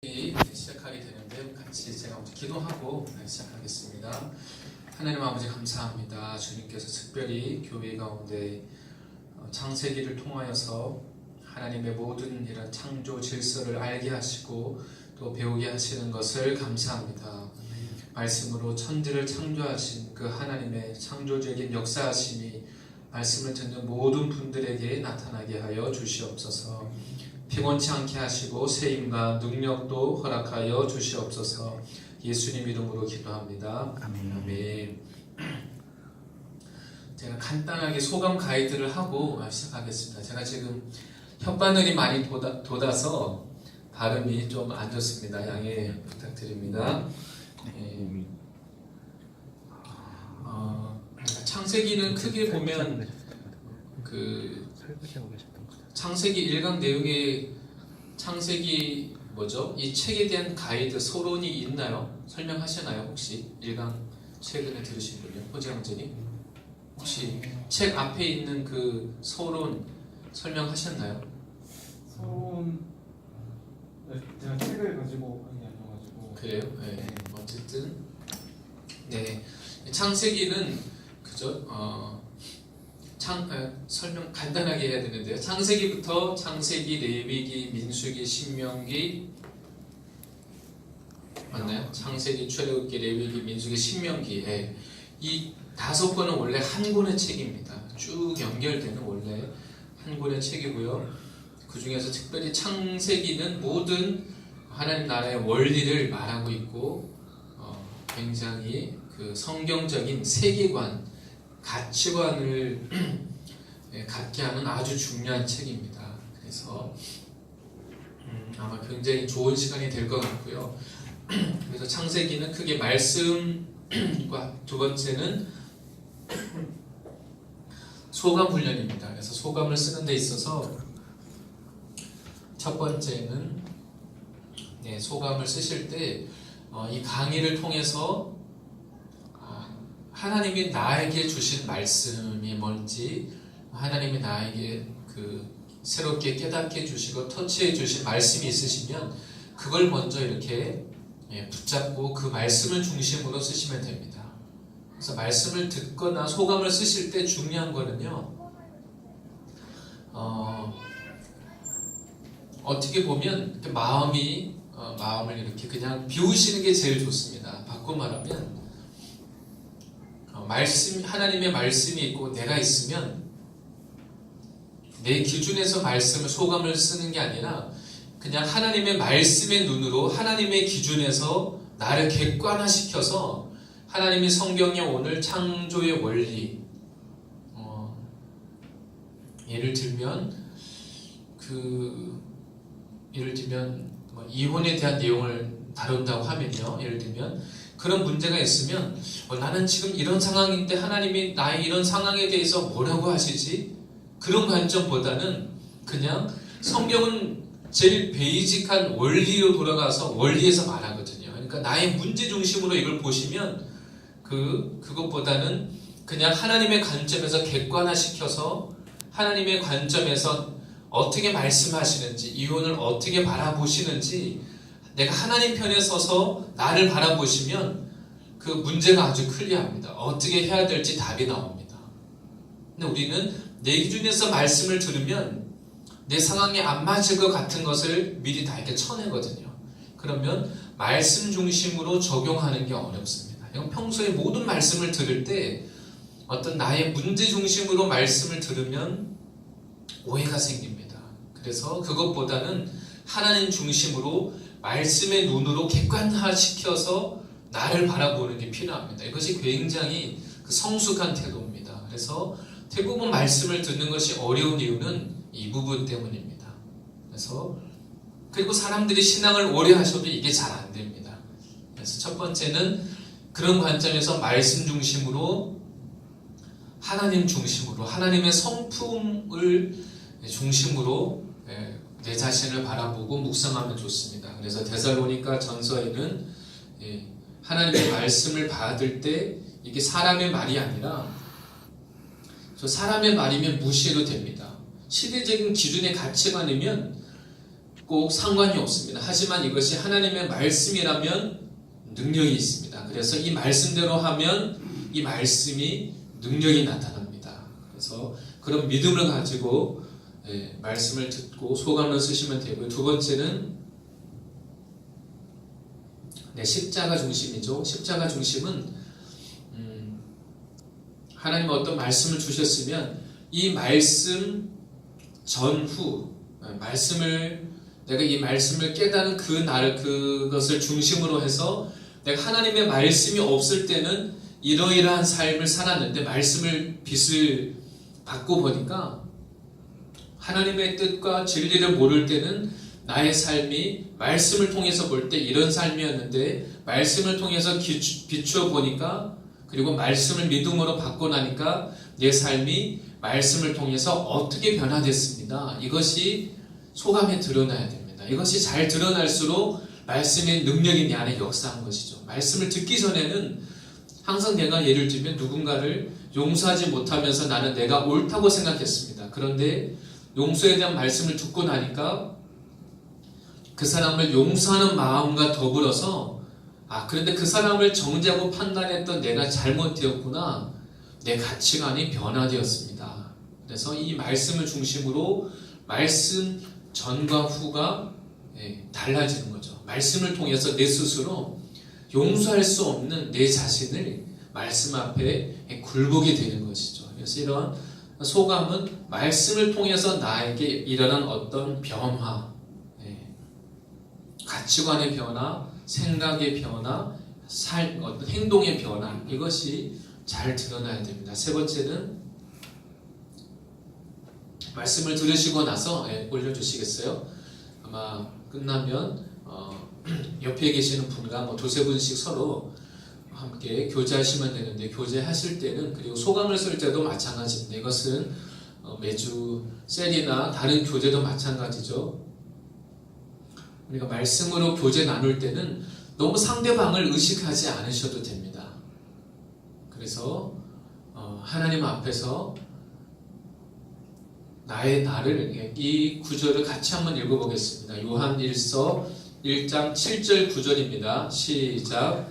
시작하게 되는데 같이 제가 먼저 기도하고 시작하겠습니다. 하나님 아버지 감사합니다. 주님께서 특별히 교회 가운데 창세기를 통하여서 하나님의 모든 이런 창조 질서를 알게 하시고 또 배우게 하시는 것을 감사합니다. 말씀으로 천지를 창조하신 그 하나님의 창조적인 역사하심이 말씀을 듣는 모든 분들에게 나타나게 하여 주시옵소서. 피곤치 않게 하시고 세임과 능력도 허락하여 주시옵소서. 예수님 이름으로 기도합니다. 아멘. 제가 간단하게 소감 가이드를 하고 시작하겠습니다. 제가 지금 혓바늘이 많이 돋아서 발음이 좀 안 좋습니다. 양해 부탁드립니다. 창세기는 크게 보면 창세기 1강 내용의 창세기 이 책에 대한 가이드 서론이 있나요? 설명하시나요? 혹시 1강 최근에 들으신 분요? 호재형제님 혹시 책 앞에 있는 그 서론 설명하셨나요? 서론 제가 책을 가지고 한 게 아니어가지고. 그래요? 네. 어쨌든 네, 창세기는 그죠? 설명 간단하게 해야 되는데요. 창세기부터 창세기, 레위기, 민수기, 신명기 맞나요? 창세기, 출애굽기, 레위기, 민수기, 신명기. 이 5권은 원래 한 권의 책입니다. 쭉 연결되는 원래 한 권의 책이고요. 그 중에서 특별히 창세기는 모든 하나님 나라의 원리를 말하고 있고 굉장히 그 성경적인 세계관, 가치관을 갖게 하는 아주 중요한 책입니다. 그래서 아마 굉장히 좋은 시간이 될 것 같고요. 그래서 창세기는 크게 말씀과 두 번째는 소감 훈련입니다. 그래서 소감을 쓰는 데 있어서 첫 번째는 소감을 쓰실 때 이 강의를 통해서 하나님이 나에게 주신 말씀이 뭔지, 하나님이 나에게 새롭게 깨닫게 해주시고 터치해 주신 말씀이 있으시면 그걸 먼저 이렇게 붙잡고 그 말씀을 중심으로 쓰시면 됩니다. 그래서 말씀을 듣거나 소감을 쓰실 때 중요한 거는요, 어떻게 보면 마음을 이렇게 그냥 비우시는 게 제일 좋습니다. 바꿔 말하면 하나님의 말씀이 있고 내가 있으면 내 기준에서 소감을 쓰는 게 아니라 그냥 하나님의 말씀의 눈으로 하나님의 기준에서 나를 객관화시켜서 하나님이 성경에 오늘 창조의 원리, 예를 들면 이혼에 대한 내용을 다룬다고 하면요, 예를 들면 그런 문제가 있으면 나는 지금 이런 상황인데 하나님이 나의 이런 상황에 대해서 뭐라고 하시지? 그런 관점보다는 그냥 성경은 제일 베이직한 원리로 돌아가서 원리에서 말하거든요. 그러니까 나의 문제 중심으로 이걸 보시면 그것보다는 그냥 하나님의 관점에서 객관화시켜서 하나님의 관점에서 어떻게 말씀하시는지, 이혼을 어떻게 바라보시는지 내가 하나님 편에 서서 나를 바라보시면 그 문제가 아주 클리어합니다. 어떻게 해야 될지 답이 나옵니다. 근데 우리는 내 기준에서 말씀을 들으면 내 상황에 안 맞을 것 같은 것을 미리 다 이렇게 쳐내거든요. 그러면 말씀 중심으로 적용하는 게 어렵습니다. 이건 평소에 모든 말씀을 들을 때 어떤 나의 문제 중심으로 말씀을 들으면 오해가 생깁니다. 그래서 그것보다는 하나님 중심으로 말씀의 눈으로 객관화시켜서 나를 바라보는 게 필요합니다. 이것이 굉장히 성숙한 태도입니다. 그래서 대부분 말씀을 듣는 것이 어려운 이유는 이 부분 때문입니다. 그리고 사람들이 신앙을 오래 하셔도 이게 잘 안 됩니다. 그래서 첫 번째는 그런 관점에서 말씀 중심으로, 하나님 중심으로, 하나님의 성품을 중심으로 내 자신을 바라보고 묵상하면 좋습니다. 그래서 데살로니가 전서에는 하나님의 말씀을 받을 때 이게 사람의 말이 아니라 사람의 말이면 무시해도 됩니다. 시대적인 기준의 가치관이면 꼭 상관이 없습니다. 하지만 이것이 하나님의 말씀이라면 능력이 있습니다. 그래서 이 말씀대로 하면 이 말씀이 능력이 나타납니다. 그래서 그런 믿음을 가지고 말씀을 듣고 소감을 쓰시면 되고요. 두 번째는 십자가 중심이죠. 십자가 중심은 하나님 어떤 말씀을 주셨으면 이 말씀 전후 내가 이 말씀을 깨달은 그것을 중심으로 해서 내가 하나님의 말씀이 없을 때는 이러이러한 삶을 살았는데 말씀을 빛을 받고 보니까 하나님의 뜻과 진리를 모를 때는 나의 삶이 말씀을 통해서 볼 때 이런 삶이었는데 말씀을 통해서 비추어 보니까 그리고 말씀을 믿음으로 받고 나니까 내 삶이 말씀을 통해서 어떻게 변화됐습니다. 이것이 소감에 드러나야 됩니다. 이것이 잘 드러날수록 말씀의 능력이 내 안에 역사한 것이죠. 말씀을 듣기 전에는 항상 내가 예를 들면 누군가를 용서하지 못하면서 나는 내가 옳다고 생각했습니다. 그런데 용서에 대한 말씀을 듣고 나니까 그 사람을 용서하는 마음과 더불어서 그런데 그 사람을 정죄하고 판단했던 내가 잘못되었구나. 내 가치관이 변화되었습니다. 그래서 이 말씀을 중심으로 말씀 전과 후가 달라지는 거죠. 말씀을 통해서 내 스스로 용서할 수 없는 내 자신을 말씀 앞에 굴복이 되는 것이죠. 그래서 이런 소감은 말씀을 통해서 나에게 일어난 어떤 변화, 가치관의 변화, 생각의 변화, 어떤 행동의 변화, 이것이 잘 드러나야 됩니다. 세 번째는 말씀을 들으시고 나서 올려주시겠어요? 아마 끝나면 옆에 계시는 분과 두세 분씩 서로 함께 교제하시면 되는데 교제하실 때는 그리고 소감을 쓸 때도 마찬가지입니다. 이것은 매주 셀이나 다른 교제도 마찬가지죠. 우리가 말씀으로 교제 나눌 때는 너무 상대방을 의식하지 않으셔도 됩니다. 그래서 하나님 앞에서 나를 이 구절을 같이 한번 읽어보겠습니다. 요한 1서 1장 7절 9절입니다. 시작.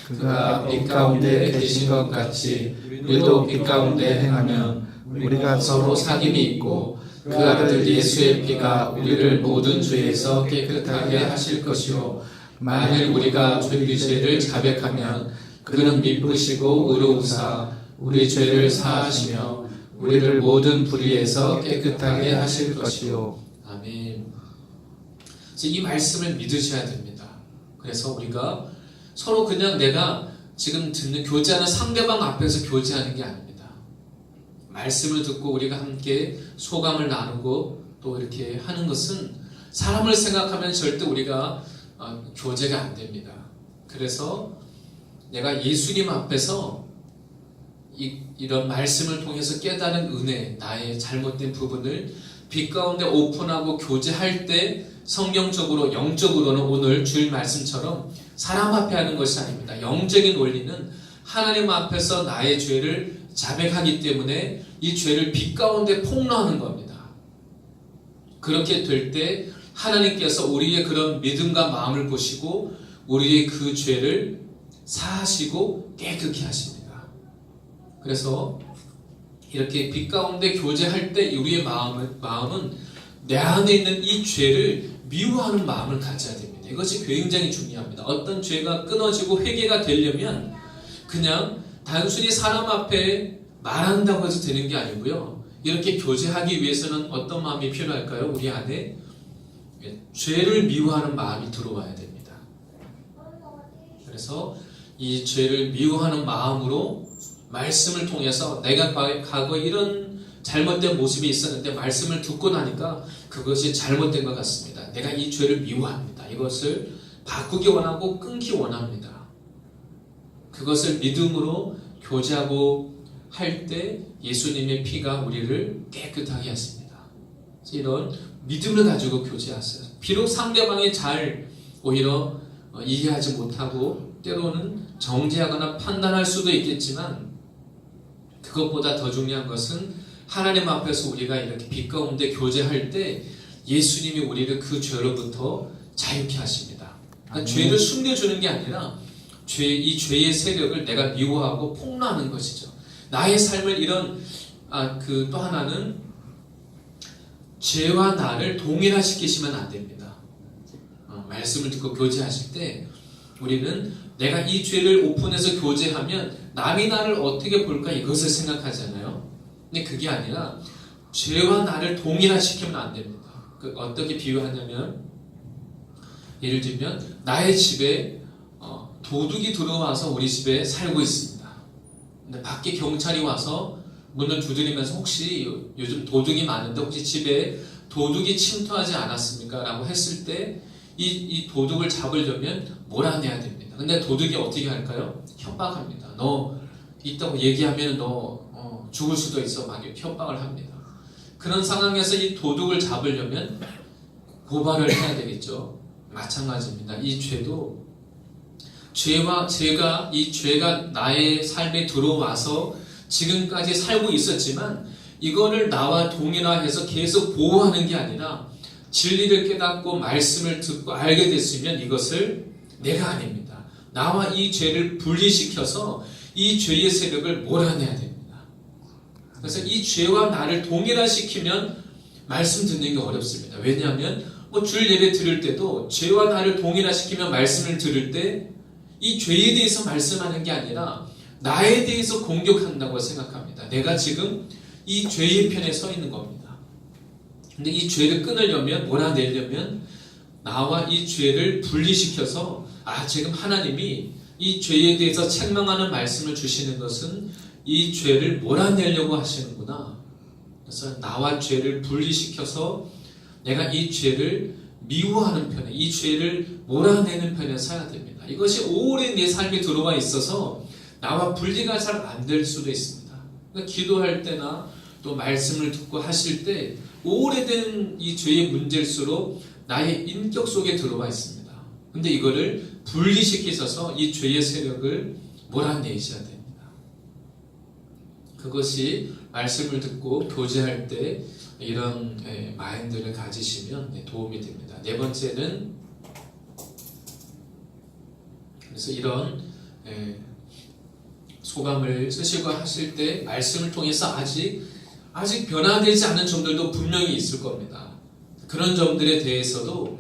그가 빛 가운데 계신 것 같이 우리도 빛 가운데 행하면 우리가 서로 사귐이 있고 그 아들 예수의 피가 우리를 모든 죄에서 깨끗하게 하실 것이요 만일 우리가 우리 죄를 자백하면 그는 미쁘시고 의로우사 우리 죄를 사하시며 우리를 모든 불의에서 깨끗하게 하실 것이요. 아멘. 이 말씀을 믿으셔야 됩니다. 그래서 우리가 서로 그냥 내가 지금 듣는 교제하는 상대방 앞에서 교제하는 게 아닙니다. 말씀을 듣고 우리가 함께 소감을 나누고 또 이렇게 하는 것은 사람을 생각하면 절대 우리가 교제가 안 됩니다. 그래서 내가 예수님 앞에서 이런 말씀을 통해서 깨달은 은혜, 나의 잘못된 부분을 빛 가운데 오픈하고 교제할 때 성경적으로 영적으로는 오늘 주일 말씀처럼 사람 앞에 하는 것이 아닙니다. 영적인 원리는 하나님 앞에서 나의 죄를 자백하기 때문에 이 죄를 빛 가운데 폭로하는 겁니다. 그렇게 될 때 하나님께서 우리의 그런 믿음과 마음을 보시고 우리의 그 죄를 사하시고 깨끗게 하십니다. 그래서 이렇게 빛 가운데 교제할 때 우리의 마음은 내 안에 있는 이 죄를 미워하는 마음을 가져야 됩니다. 이것이 굉장히 중요합니다. 어떤 죄가 끊어지고 회개가 되려면 그냥 단순히 사람 앞에 말한다고 해서 되는 게 아니고요. 이렇게 교제하기 위해서는 어떤 마음이 필요할까요? 우리 안에 죄를 미워하는 마음이 들어와야 됩니다. 그래서 이 죄를 미워하는 마음으로 말씀을 통해서 내가 과거 이런 잘못된 모습이 있었는데 말씀을 듣고 나니까 그것이 잘못된 것 같습니다. 내가 이 죄를 미워합니다. 이것을 바꾸기 원하고 끊기 원합니다. 그것을 믿음으로 교제하고 할 때 예수님의 피가 우리를 깨끗하게 하십니다. 이런 믿음을 가지고 교제하세요. 비록 상대방이 잘 오히려 이해하지 못하고 때로는 정죄하거나 판단할 수도 있겠지만 그것보다 더 중요한 것은 하나님 앞에서 우리가 이렇게 빛 가운데 교제할 때 예수님이 우리를 그 죄로부터 자유케 하십니다. 그러니까 아멘. 죄를 숨겨주는 게 아니라 이 죄의 세력을 내가 미워하고 폭로하는 것이죠. 나의 삶을 이런 또 하나는 죄와 나를 동일화시키시면 안 됩니다. 말씀을 듣고 교제하실 때 우리는 내가 이 죄를 오픈해서 교제하면 남이 나를 어떻게 볼까 이것을 생각하잖아요. 근데 그게 아니라 죄와 나를 동일화시키면 안 됩니다. 어떻게 비유하냐면 예를 들면 나의 집에 도둑이 들어와서 우리 집에 살고 있습니다. 근데 밖에 경찰이 와서 문을 두드리면서 혹시 요즘 도둑이 많은데 혹시 집에 도둑이 침투하지 않았습니까? 라고 했을 때 이 도둑을 잡으려면 몰아내야 됩니다. 근데 도둑이 어떻게 할까요? 협박합니다. 너 있다고 얘기하면 너 죽을 수도 있어. 막 협박을 합니다. 그런 상황에서 이 도둑을 잡으려면 고발을 해야 되겠죠. 마찬가지입니다. 이 죄도 이 죄가 나의 삶에 들어와서 지금까지 살고 있었지만 이거를 나와 동일화해서 계속 보호하는 게 아니라 진리를 깨닫고 말씀을 듣고 알게 됐으면 이것을 내가 아닙니다. 나와 이 죄를 분리시켜서 이 죄의 세력을 몰아내야 됩니다. 그래서 이 죄와 나를 동일화시키면 말씀 듣는 게 어렵습니다. 왜냐하면 줄 예배 들을 때도 죄와 나를 동일화시키면 말씀을 들을 때 이 죄에 대해서 말씀하는 게 아니라 나에 대해서 공격한다고 생각합니다. 내가 지금 이 죄의 편에 서 있는 겁니다. 근데 이 죄를 끊으려면 몰아내려면 나와 이 죄를 분리시켜서 지금 하나님이 이 죄에 대해서 책망하는 말씀을 주시는 것은 이 죄를 몰아내려고 하시는구나. 그래서 나와 죄를 분리시켜서 내가 이 죄를 미워하는 편에, 이 죄를 몰아내는 편에 서야 됩니다. 이것이 오래 내 삶에 들어와 있어서 나와 분리가 잘 안 될 수도 있습니다. 그러니까 기도할 때나 또 말씀을 듣고 하실 때 오래된 이 죄의 문제일수록 나의 인격 속에 들어와 있습니다. 근데 이거를 분리시키셔서 이 죄의 세력을 몰아내셔야 됩니다. 그것이 말씀을 듣고 교제할 때 이런 마인드를 가지시면 도움이 됩니다. 네 번째는 그래서 이런 소감을 쓰시고 하실 때 말씀을 통해서 아직 변화되지 않은 점들도 분명히 있을 겁니다. 그런 점들에 대해서도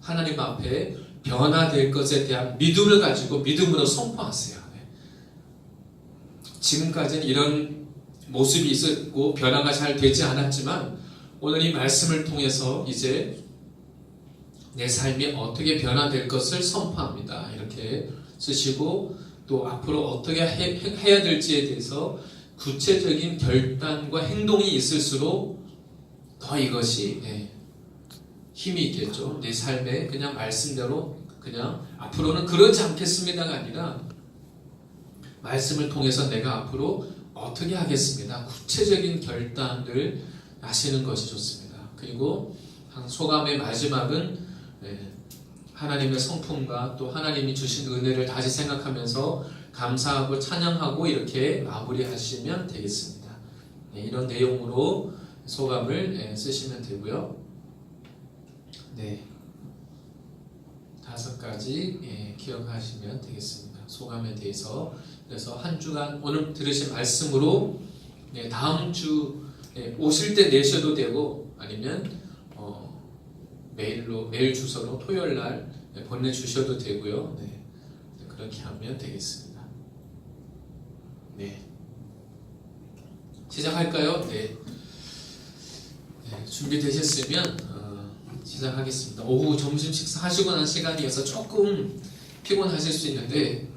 하나님 앞에 변화될 것에 대한 믿음을 가지고 믿음으로 선포하세요. 지금까지는 이런 모습이 있었고 변화가 잘 되지 않았지만 오늘 이 말씀을 통해서 이제 내 삶이 어떻게 변화될 것을 선포합니다. 이렇게 쓰시고 또 앞으로 어떻게 해야 될지에 대해서 구체적인 결단과 행동이 있을수록 더 이것이 힘이 있겠죠. 내 삶에 그냥 말씀대로 그냥 앞으로는 그러지 않겠습니다가 아니라 말씀을 통해서 내가 앞으로 어떻게 하겠습니다. 구체적인 결단을 하시는 것이 좋습니다. 그리고 소감의 마지막은 하나님의 성품과 또 하나님이 주신 은혜를 다시 생각하면서 감사하고 찬양하고 이렇게 마무리하시면 되겠습니다. 이런 내용으로 소감을 쓰시면 되고요. 5가지 기억하시면 되겠습니다. 소감에 대해서. 그래서 한 주간 오늘 들으신 말씀으로 다음 주 오실 때 내셔도 되고 아니면 메일 주소로 토요일 날 보내주셔도 되고요. 그렇게 하면 되겠습니다. 시작할까요? 준비되셨으면 시작하겠습니다. 오후 점심 식사하시고 난 시간이어서 조금 피곤하실 수 있는데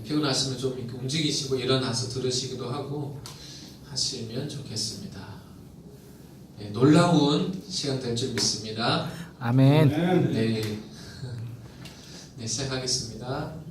피곤하시면 좀 이렇게 움직이시고 일어나서 들으시기도 하고 하시면 좋겠습니다. 놀라운 시간 될 줄 믿습니다. 아멘. 네. 시작하겠습니다.